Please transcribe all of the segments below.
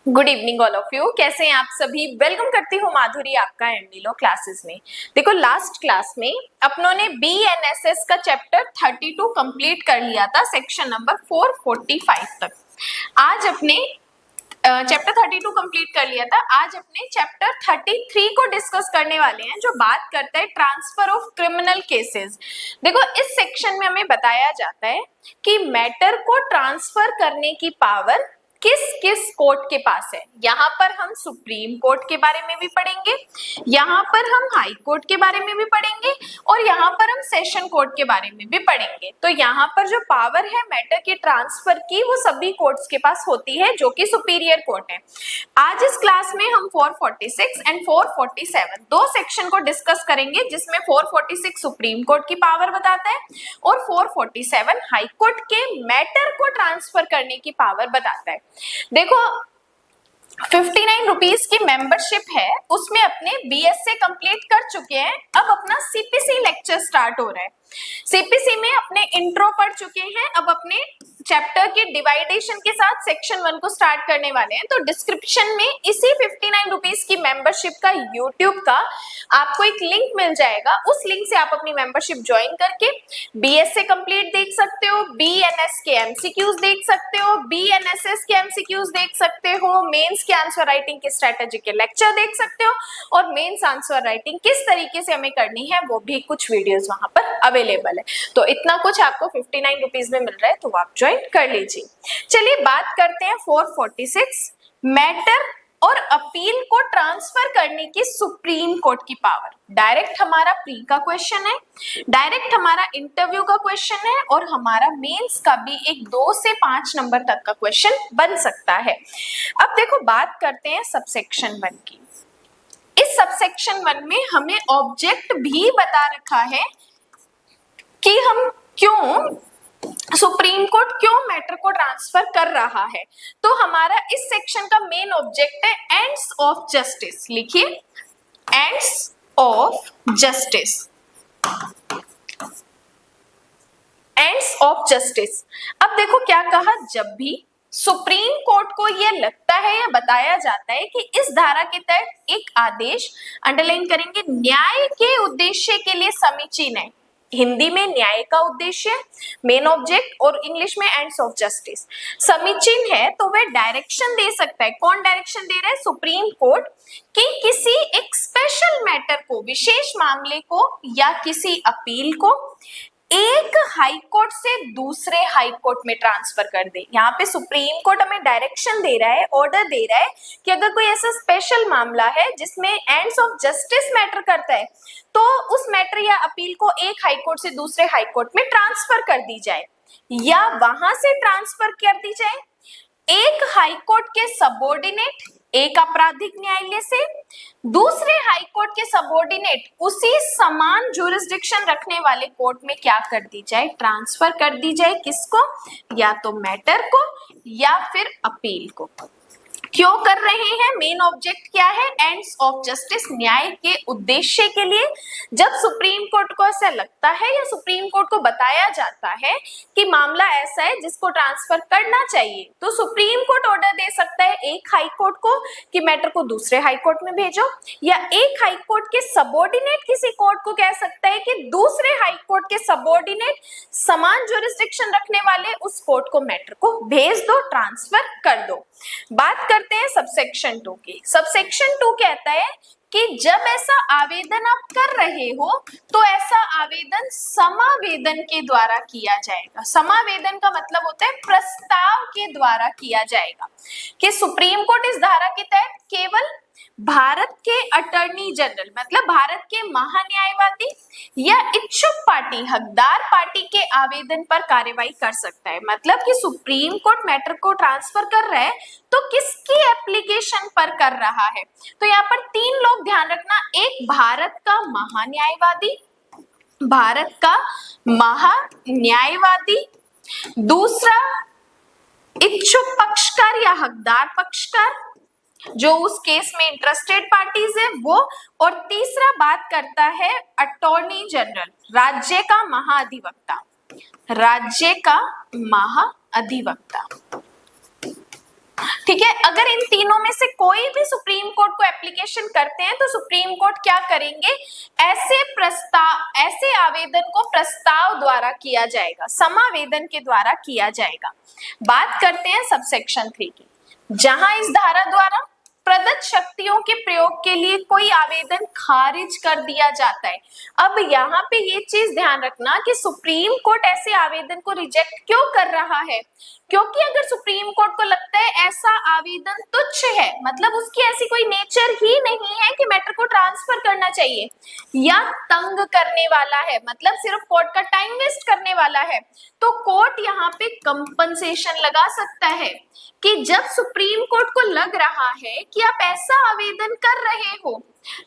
Good evening all of you. कैसे हैं आप सभी? वेलकम करती हूँ माधुरी आपका एमडीलो क्लासेस में। देखो, लास्ट क्लास में अपनों ने बीएनएसएस का चैप्टर 32 कंप्लीट कर लिया था, सेक्शन नंबर 445 तक। आज अपने चैप्टर 32 कंप्लीट कर लिया था। आज अपने चैप्टर 33 को डिस्कस करने वाले हैं, जो बात करता है ट्रांसफर ऑफ क्रिमिनल केसेस। देखो, इस सेक्शन में हमें बताया जाता है कि मैटर को ट्रांसफर करने की पावर किस किस कोर्ट के पास है। यहाँ पर हम सुप्रीम कोर्ट के बारे में भी पढ़ेंगे, यहाँ पर हम हाई कोर्ट के बारे में भी पढ़ेंगे और यहाँ पर हम सेशन कोर्ट के बारे में भी पढ़ेंगे। तो यहाँ पर जो पावर है मैटर के ट्रांसफर की, वो सभी कोर्ट्स के पास होती है, जो कि सुपीरियर कोर्ट है। आज इस क्लास में हम 446 एंड 447 दो सेक्शन को डिस्कस करेंगे, जिसमें 446 सुप्रीम कोर्ट की पावर बताता है और 447 हाई कोर्ट के मैटर को ट्रांसफर करने की पावर बताता है। देखो, 59 रुपीज की मेंबरशिप है, उसमें अपने बीएसए कंप्लीट कर चुके हैं। अब अपना सीपीसी लेक्चर स्टार्ट हो रहा है। सीपीसी में अपने इंट्रो पढ़ चुके हैं, अब अपने चैप्टर के डिवाइडेशन के साथ सेक्शन 1 को स्टार्ट करने वाले हैं। तो डिस्क्रिप्शन में इसी 59 रुपीज की मेंबरशिप का यूट्यूब का आपको एक लिंक मिल जाएगा। उस लिंक से आप अपनी मेंबरशिप ज्वाइन करके बीएसए कंप्लीट देख सकते हो, बीएनएस के एमसीक्यूज देख सकते हो, बीएनएसएस के एमसीक्यूज देख सकते हो, मेंस के आंसर राइटिंग के स्ट्रेटेजी के लेक्चर देख सकते हो और मेंस आंसर राइटिंग किस तरीके से हमें करनी है वो भी कुछ वीडियोस वहां पर अवेलेबल है। तो इतना कुछ आपको 59 रुपीज में मिल रहा है, तो आप ज्वाइन कर लीजिए। चलिए बात करते हैं 446 मैटर और अपील को ट्रांसफर करने की सुप्रीम कोर्ट की पावर। डायरेक्ट हमारा प्री का क्वेश्चन है, डायरेक्ट हमारा इंटरव्यू का क्वेश्चन है और हमारा मेंस का भी एक 2 से 5 नंबर तक का क्वेश्चन बन सकता है। अब देखो, बात करते हैं सबसेक्शन 1 की। इस सबसेक्शन 1 में हमें ऑब्जेक्ट भी बता रखा है कि हम क्यों सुप्रीम कोर्ट क्यों मैटर को ट्रांसफर कर रहा है। तो हमारा इस सेक्शन का मेन ऑब्जेक्ट है एंड्स ऑफ जस्टिस। लिखिए, ends of justice. Ends of justice. अब देखो क्या कहा, जब भी सुप्रीम कोर्ट को यह लगता है या बताया जाता है कि इस धारा के तहत एक आदेश, अंडरलाइन करेंगे, न्याय के उद्देश्य के लिए समीचीन है। हिंदी में न्याय का उद्देश्य मेन ऑब्जेक्ट और इंग्लिश में एंड्स ऑफ जस्टिस समीचीन है, तो वह डायरेक्शन दे सकता है। कौन डायरेक्शन दे रहा है? सुप्रीम कोर्ट, कि किसी एक स्पेशल मैटर को, विशेष मामले को या किसी अपील को एक हाई कोर्ट से दूसरे हाई कोर्ट में ट्रांसफर कर दे। यहाँ पे सुप्रीम कोर्ट हमें डायरेक्शन दे रहा है, ऑर्डर दे रहा है कि अगर कोई ऐसा स्पेशल मामला है जिसमें एंड्स ऑफ जस्टिस मैटर करता है, तो उस मैटर या अपील को एक हाई कोर्ट से दूसरे हाई कोर्ट में ट्रांसफर कर दी जाए या वहां से ट्रांसफर कर दी जाए एक हाई कोर्ट के सबऑर्डिनेट एक आपराधिक न्यायालय से दूसरे हाई कोर्ट के सबऑर्डिनेट उसी समान ज्यूरिसडिक्शन रखने वाले कोर्ट में क्या कर दी जाए? ट्रांसफर कर दी जाए। किसको? या तो मैटर को या फिर अपील को। क्यों कर रहे हैं? मेन ऑब्जेक्ट क्या है? एंड्स ऑफ जस्टिस, न्याय के उद्देश्य के लिए। जब सुप्रीम कोर्ट को ऐसा लगता है या सुप्रीम कोर्ट को बताया जाता है कि मामला ऐसा है जिसको ट्रांसफर करना चाहिए, तो सुप्रीम कोर्ट ऑर्डर दे सकता है एक हाई कोर्ट को कि मैटर को दूसरे हाई कोर्ट में भेजो, या एक हाई कोर्ट के सबऑर्डिनेट किसी कोर्ट को कह सकता है कि दूसरे हाई कोर्ट के सबऑर्डिनेट समान ज्यूरिसडिक्शन रखने वाले उस कोर्ट को मैटर को भेज दो, ट्रांसफर कर दो। बात करते हैं सबसेक्शन 2 की। सबसेक्शन 2 कहता है कि जब ऐसा आवेदन आप कर रहे हो तो ऐसा आवेदन समावेदन के द्वारा किया जाएगा। समावेदन का मतलब होता है प्रस्ताव के द्वारा किया जाएगा, कि सुप्रीम कोर्ट इस धारा के तहत केवल भारत के अटॉर्नी जनरल, मतलब भारत के महान्यायवादी या इच्छुक पार्टी, हकदार पार्टी के आवेदन पर कार्रवाई कर सकता है। मतलब कि सुप्रीम कोर्ट मैटर को ट्रांसफर कर रहा है तो किसकी एप्लीकेशन पर कर रहा है? तो यहाँ पर 3 लोग ध्यान रखना, एक भारत का महान्यायवादी, भारत का महान्यायवादी, दूसरा इच्छुक पक्षकार या हकदार पक्षकार जो उस केस में इंटरेस्टेड पार्टीज है वो, और तीसरा बात करता है अटॉर्नी जनरल, राज्य का महाधिवक्ता, राज्य का महाधिवक्ता। ठीक है, अगर इन तीनों में से कोई भी सुप्रीम कोर्ट को एप्लीकेशन करते हैं तो सुप्रीम कोर्ट क्या करेंगे, ऐसे आवेदन को प्रस्ताव द्वारा किया जाएगा, समावेदन के द्वारा किया जाएगा। बात करते हैं सबसेक्शन 3 की, जहां इस धारा द्वारा प्रदत्त शक्तियों के प्रयोग के लिए कोई आवेदन खारिज कर दिया जाता है। अब यहाँ पे ये चीज ध्यान रखना कि सुप्रीम कोर्ट ऐसे आवेदन को रिजेक्ट क्यों कर रहा है, क्योंकि अगर सुप्रीम कोर्ट को लगता है ऐसा आवेदन तुच्छ है, मतलब उसकी ऐसी कोई नेचर ही नहीं है कि मैटर को ट्रांसफर करना चाहिए, या तंग करने वाला है, मतलब सिर्फ कोर्ट का टाइम वेस्ट करने वाला है, तो कोर्ट यहाँ पे कंपनसेशन लगा सकता है कि जब सुप्रीम कोर्ट को लग रहा है कि आप ऐसा आवेदन कर रहे हो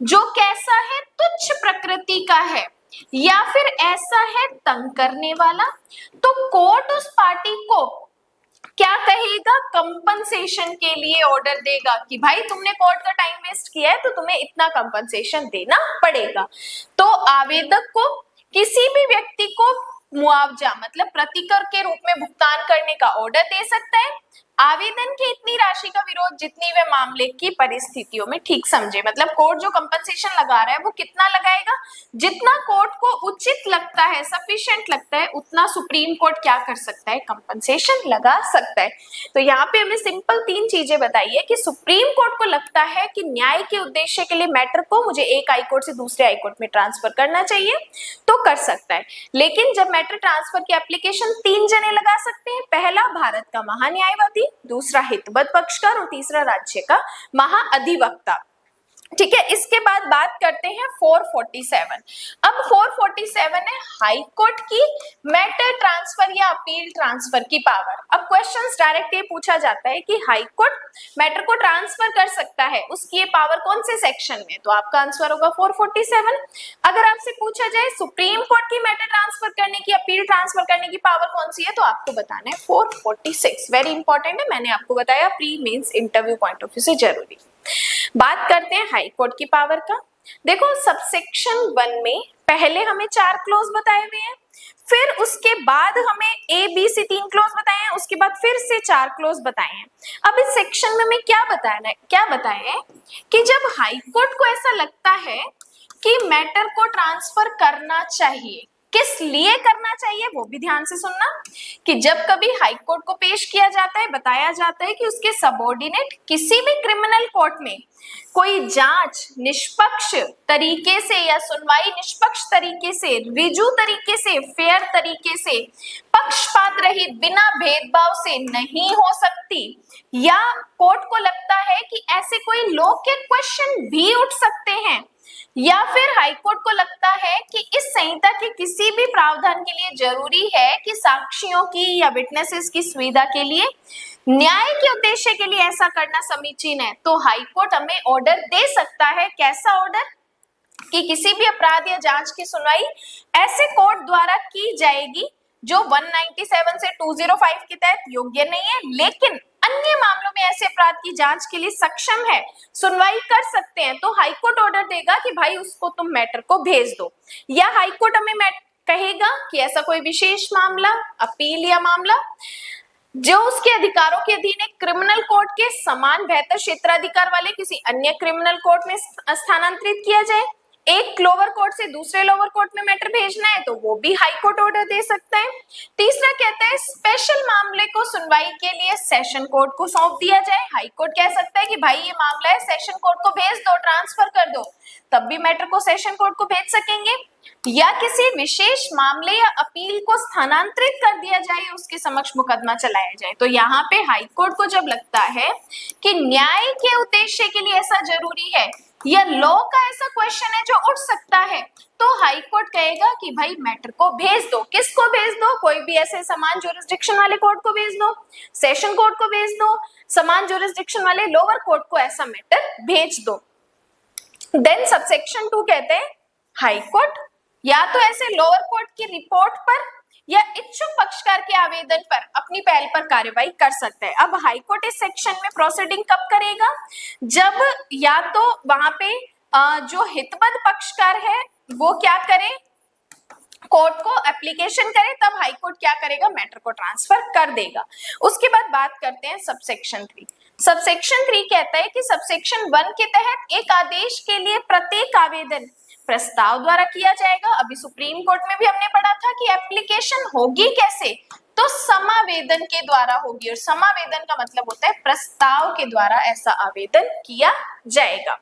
जो कैसा है, तुच्छ प्रकृति का है या फिर ऐसा है तंग करने वाला, तो कोर्ट उस पार्टी को क्या कहेगा, कंपनसेशन के लिए ऑर्डर देगा कि भाई तुमने कोर्ट का टाइम वेस्ट किया है तो तुम्हें इतना कंपनसेशन देना पड़ेगा। तो आवेदक को किसी भी व्यक्ति को मुआवजा मतलब प्रतिकर के रूप में भुगतान करने का ऑर्डर दे सकता है। आवेदन की इतनी राशि का विरोध जितनी वे मामले की परिस्थितियों में ठीक समझे, मतलब कोर्ट जो कंपनसेशन लगा रहा है वो कितना लगाएगा, जितना कोर्ट को उचित लगता है, सफिशिएंट लगता है, उतना सुप्रीम कोर्ट क्या कर सकता है, कंपनसेशन लगा सकता है। तो यहाँ पे हमें सिंपल 3 चीजें बताई है कि सुप्रीम कोर्ट को लगता है कि न्याय के उद्देश्य के लिए मैटर को मुझे एक हाई कोर्ट से दूसरे हाई कोर्ट में ट्रांसफर करना चाहिए तो कर सकता है, लेकिन जब मैटर ट्रांसफर की एप्लीकेशन 3 जने लगा सकते हैं, पहला भारत का महान्यायवादी, दूसरा हितबद्ध पक्षकार और तीसरा राज्य का महाअधिवक्ता। ठीक है, इसके बाद बात करते हैं 447। अब 447 है हाई कोर्ट की मैटर ट्रांसफर या अपील ट्रांसफर की पावर। अब क्वेश्चंस डायरेक्ट ये पूछा जाता है कि हाई कोर्ट मैटर को ट्रांसफर कर सकता है, उसकी ये पावर कौन से सेक्शन में, तो आपका आंसर होगा 447। अगर आपसे पूछा जाए सुप्रीम कोर्ट की मैटर ट्रांसफर करने की, अपील ट्रांसफर करने की पावर कौन सी है, तो आपको बताना है 446। वेरी इंपॉर्टेंट है, मैंने आपको बताया pre mains interview point of view से जरूरी। बात करते हैं हाई कोर्ट की पावर का। देखो सबसेक्शन 1 में पहले हमें 4 क्लोज बताए हुए हैं, फिर उसके बाद हमें ए बी सी 3 क्लोज बताए हैं, उसके बाद फिर से 4 क्लोज बताए हैं। अब इस सेक्शन में हमें क्या बताया है कि जब हाई कोर्ट को ऐसा लगता है कि मैटर को ट्रांसफर करना चाहिए, किस लिए करना चाहिए वो भी ध्यान से सुनना, कि जब कभी हाई कोर्ट को पेश किया जाता है, बताया जाता है कि उसके सबऑर्डिनेट किसी भी क्रिमिनल कोर्ट में कोई जांच निष्पक्ष तरीके से या सुनवाई निष्पक्ष तरीके से, रिजू तरीके से, फेयर तरीके से, पक्षपात रहित, बिना भेदभाव से नहीं हो सकती, या कोर्ट को लगता है कि ऐसे कोई लौकिक क्वेश्चन भी उठ सकते हैं, या फिर हाईकोर्ट को लगता है कि इस संहिता के किसी भी प्रावधान के लिए जरूरी है कि साक्षियों की या विटनेसेस की सुविधा के लिए न्याय के उद्देश्य के लिए ऐसा करना समीचीन है, तो हाईकोर्ट हमें ऑर्डर दे सकता है। कैसा ऑर्डर, कि किसी भी अपराध या जांच की सुनवाई ऐसे कोर्ट द्वारा की जाएगी जो 197 से 205 के तहत योग्य नहीं है, लेकिन अन्य मामलों में ऐसे अपराध की जांच के लिए सक्षम है, सुनवाई कर सकते हैं, तो हाईकोर्ट ऑर्डर देगा कि भाई उसको तुम मैटर को भेज दो। या हाईकोर्ट हमें कहेगा कि ऐसा कोई विशेष मामला, अपील या मामला जो उसके अधिकारों के अधीन एक क्रिमिनल कोर्ट के समान बेहतर क्षेत्राधिकार वाले किसी अन्य क्रिमिनल कोर्ट में स्थानांतरित किया जाए, एक लोअर कोर्ट से दूसरे लोअर कोर्ट में मैटर भेजना है तो वो भी हाई कोर्ट ऑर्डर दे सकता है। तीसरा कहता है स्पेशल मामले को सुनवाई के लिए सेशन कोर्ट को सौंप दिया जाए, हाई कोर्ट कह सकता है कि भाई ये मामला है सेशन कोर्ट को भेज दो, ट्रांसफर कर दो, तब भी मैटर को सेशन कोर्ट को भेज सकेंगे। या किसी विशेष मामले या अपील को स्थानांतरित कर दिया जाए, उसके समक्ष मुकदमा चलाया जाए। तो यहाँ पे हाई कोर्ट को जब लगता है कि न्याय के उद्देश्य के लिए ऐसा जरूरी है या लॉ का ऐसा क्वेश्चन है जो उठ सकता है, तो हाई कोर्ट कहेगा कि भाई मैटर को भेज दो। किसको भेज दो, कोई भी ऐसे समान ज्यूरिसडिक्शन वाले कोर्ट को भेज दो, सेशन कोर्ट को भेज दो, समान ज्यूरिसडिक्शन वाले लोअर कोर्ट को ऐसा मैटर भेज दो। देन सबसेक्शन 2 कहते हैं हाई कोर्ट या तो ऐसे लोअर कोर्ट की रिपोर्ट पर या इच्छुक पक्षकार के आवेदन पर अपनी पहल पर कार्यवाही कर सकता है। अब हाई कोर्ट इस सेक्शन में प्रोसीडिंग कब करेगा, जब या तो वहां पे जो हितबद्ध पक्षकार है वो क्या करे, कोर्ट को एप्लीकेशन करे, तब हाई कोर्ट क्या करेगा, मैटर को ट्रांसफर कर देगा। उसके बाद बात करते हैं सबसेक्शन 3। सबसेक्शन 3 कहता है कि सबसेक्शन 1 के तहत एक आदेश के लिए प्रत्येक आवेदन प्रस्ताव द्वारा किया जाएगा। अभी सुप्रीम कोर्ट में भी हमने पढ़ा था कि एप्लीकेशन होगी कैसे, तो समावेदन के द्वारा होगी, और समावेदन का मतलब होता है प्रस्ताव के द्वारा ऐसा आवेदन किया जाएगा।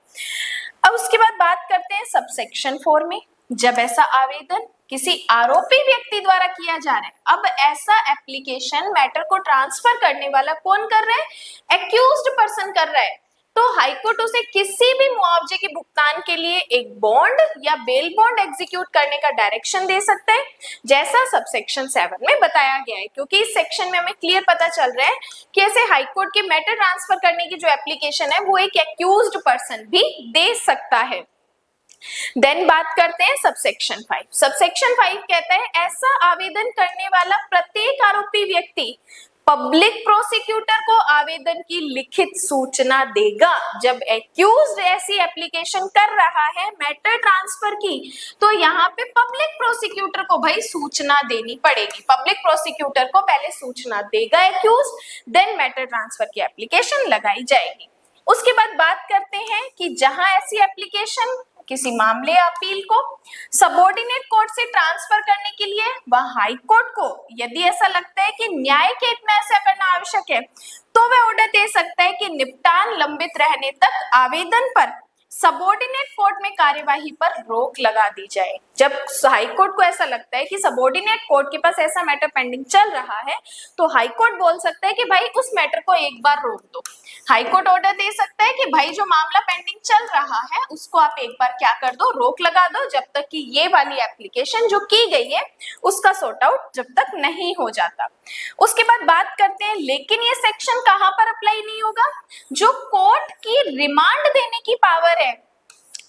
अब उसके बाद बात करते हैं सबसेक्शन 4 में, जब ऐसा आवेदन किसी आरोपी व्यक्ति द्वारा किया जा रहा है। अब ऐसा एप्लीकेशन मैटर को ट्रांसफर करने वाला कौन कर रहा है? एक्यूज्ड पर्सन कर रहा है। तो हाईकोर्ट उसे किसी भी मुआवजे के भुगतान के लिए एक बॉन्ड या बेल बॉन्ड एग्जीक्यूट करने का डायरेक्शन दे सकता है, जैसा सबसेक्शन 7 में बताया गया है। क्योंकि इस सेक्शन में हमें क्लियर पता चल रहा है कि ऐसे हाईकोर्ट के मैटर ट्रांसफर करने की जो एप्लीकेशन है वो एक एक्यूज्ड पर्सन भी दे सकता है। देन बात करते हैं सबसेक्शन 5। सबसेक्शन 5 कहता है ऐसा आवेदन करने वाला प्रत्येक आरोपी व्यक्ति पब्लिक प्रोसिक्यूटर को आवेदन की लिखित सूचना देगा। जब एक्यूज्ड ऐसी एप्लीकेशन कर रहा है मैटर ट्रांसफर की, तो यहाँ पे पब्लिक प्रोसिक्यूटर को भाई सूचना देनी पड़ेगी। पब्लिक प्रोसिक्यूटर को पहले सूचना देगा एक्यूज्ड, देन मैटर ट्रांसफर की एप्लीकेशन लगाई जाएगी। उसके बाद बात करते हैं कि जहां ऐसी एप्लीकेशन किसी मामले या अपील को सबऑर्डिनेट कोर्ट से ट्रांसफर करने के लिए वह हाई कोर्ट को यदि ऐसा लगता है कि न्यायिक हित में ऐसा करना आवश्यक है, तो वह ऑर्डर दे सकता है कि निपटान लंबित रहने तक आवेदन पर सबऑर्डिनेट कोर्ट में कार्यवाही पर रोक लगा दी जाए। जब हाई कोर्ट को ऐसा लगता है कि सबऑर्डिनेट कोर्ट के पास ऐसा मैटर पेंडिंग चल रहा है, तो हाई कोर्ट बोल सकता है कि भाई उस मैटर को एक बार रोक दो। हाई कोर्ट ऑर्डर दे सकता है कि भाई जो मामला पेंडिंग चल रहा है उसको आप एक बार क्या कर दो, रोक लगा दो, जब तक कि ये वाली एप्लीकेशन जो की गई है उसका सॉर्ट आउट जब तक नहीं हो जाता। उसके बाद बात करते हैं, लेकिन ये सेक्शन कहां पर अप्लाई नहीं होगा? जो कोर्ट की रिमांड देने की पावर है,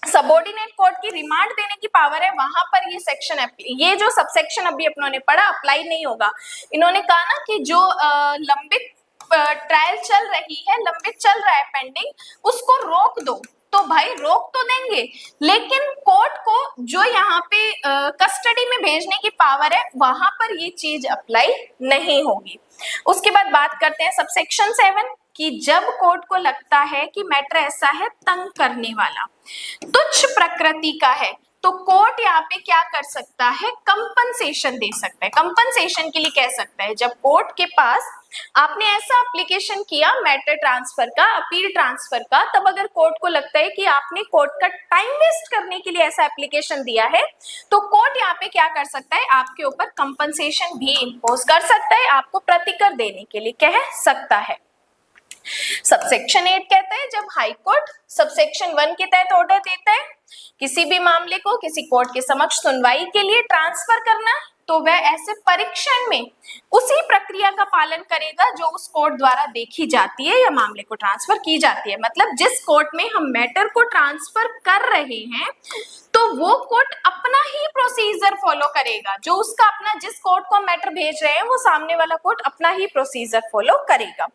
सबऑर्डिनेट कोर्ट की रिमांड देने की पावर है, वहां पर ये सेक्शन, ये जो सबसेक्शन अभी अपनों ने पढ़ा अप्लाई नहीं होगा। इन्होंने कहा ना कि जो लंबित ट्रायल चल रही है, लंबित चल रहा है पेंडिंग, उसको रोक दो। तो भाई रोक तो देंगे, लेकिन कोर्ट को जो यहाँ पे कस्टडी में भेजने की पावर है वहां पर ये चीज अप्लाई नहीं होगी। उसके बाद बात करते हैं सबसेक्शन 7 कि जब कोर्ट को लगता है कि मैटर ऐसा है तंग करने वाला, तुच्छ प्रकृति का है, तो कोर्ट यहाँ पे क्या कर सकता है? कंपनसेशन दे सकता है। कंपनसेशन के लिए कह सकता है, जब कोर्ट के पास आपने ऐसा एप्लीकेशन किया मैटर ट्रांसफर का, अपील ट्रांसफर का, तब अगर कोर्ट को लगता है कि आपने कोर्ट का टाइम वेस्ट करने के लिए ऐसा एप्लीकेशन दिया है, तो कोर्ट यहाँ पे क्या कर सकता है? आपके ऊपर कंपनसेशन भी इम्पोज कर सकता है, आपको प्रतिकर देने के लिए कह सकता है। सबसेक्शन 8 कहता है जब हाई कोर्ट सबसेक्शन 1 के तहत ऑर्डर देता है किसी भी मामले को किसी कोर्ट के समक्ष सुनवाई के लिए ट्रांसफर करना, तो वह ऐसे परीक्षण में उसी प्रक्रिया का पालन करेगा जो उस कोर्ट द्वारा देखी जाती है या मामले को ट्रांसफर की जाती है। मतलब जिस कोर्ट में हम मैटर को ट्रांसफर कर रहे हैं, तो वो कोर्ट अपना ही प्रोसीजर फॉलो करेगा, जो उसका अपना, जिस कोर्ट को मैटर भेज रहे हैं वो सामने वाला कोर्ट अपना ही प्रोसीजर फॉलो करेगा।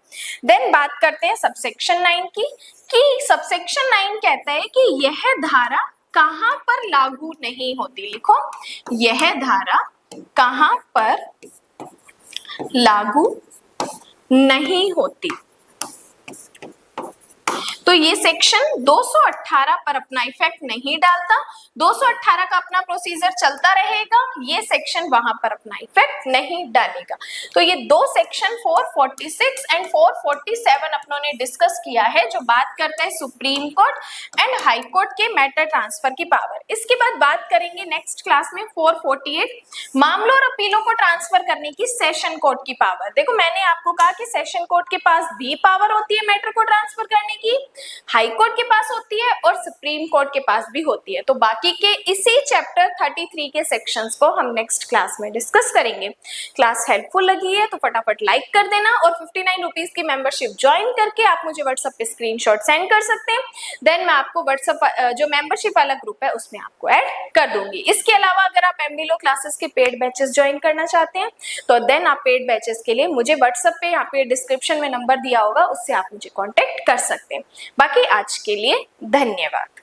देन बात करते हैं सबसेक्शन 9 की, कि सबसेक्शन 9 कहता है कि यह धारा कहां पर लागू नहीं होती। लिखो, यह धारा कहां पर लागू नहीं होती। तो ये सेक्शन 218 पर अपना इफेक्ट नहीं डालता, 218 का अपना प्रोसीजर चलता रहेगा, ये सेक्शन वहां पर अपना इफेक्ट नहीं डालेगा। तो ये दो सेक्शन 446 एंड 447 अपनों ने डिस्कस किया है, जो बात करता है supreme court and high court के मैटर ट्रांसफर की पावर। इसके बाद बात करेंगे नेक्स्ट क्लास में 448 मामलों और अपीलों को ट्रांसफर करने की सेशन कोर्ट की पावर। देखो, मैंने आपको कहा कि सेशन कोर्ट के पास भी पावर होती है मैटर को ट्रांसफर करने की, हाई कोर्ट के पास होती है और सुप्रीम कोर्ट के पास भी होती है। तो बाकी के इसी चैप्टर 33 के सेक्शंस को हम नेक्स्ट क्लास में डिस्कस करेंगे। क्लास हेल्पफुल लगी है तो फटाफट लाइक कर देना, और 59 रुपीज की मेंबरशिप ज्वाइन करके आप मुझे व्हाट्सएप पे स्क्रीनशॉट सेंड कर सकते हैं। देन मैं आपको व्हाट्सएप जो मेंबरशिप वाला ग्रुप है उसमें आपको ऐड कर दूंगी। इसके अलावा अगर आप एमबीलो क्लासेस के पेड बैचेस ज्वाइन करना चाहते हैं, तो देन आप पेड बैचेस के लिए मुझे व्हाट्सएप पे यहाँ पे डिस्क्रिप्शन में नंबर दिया होगा, उससे आप मुझे कॉन्टेक्ट कर सकते हैं। बाकी आज के लिए धन्यवाद।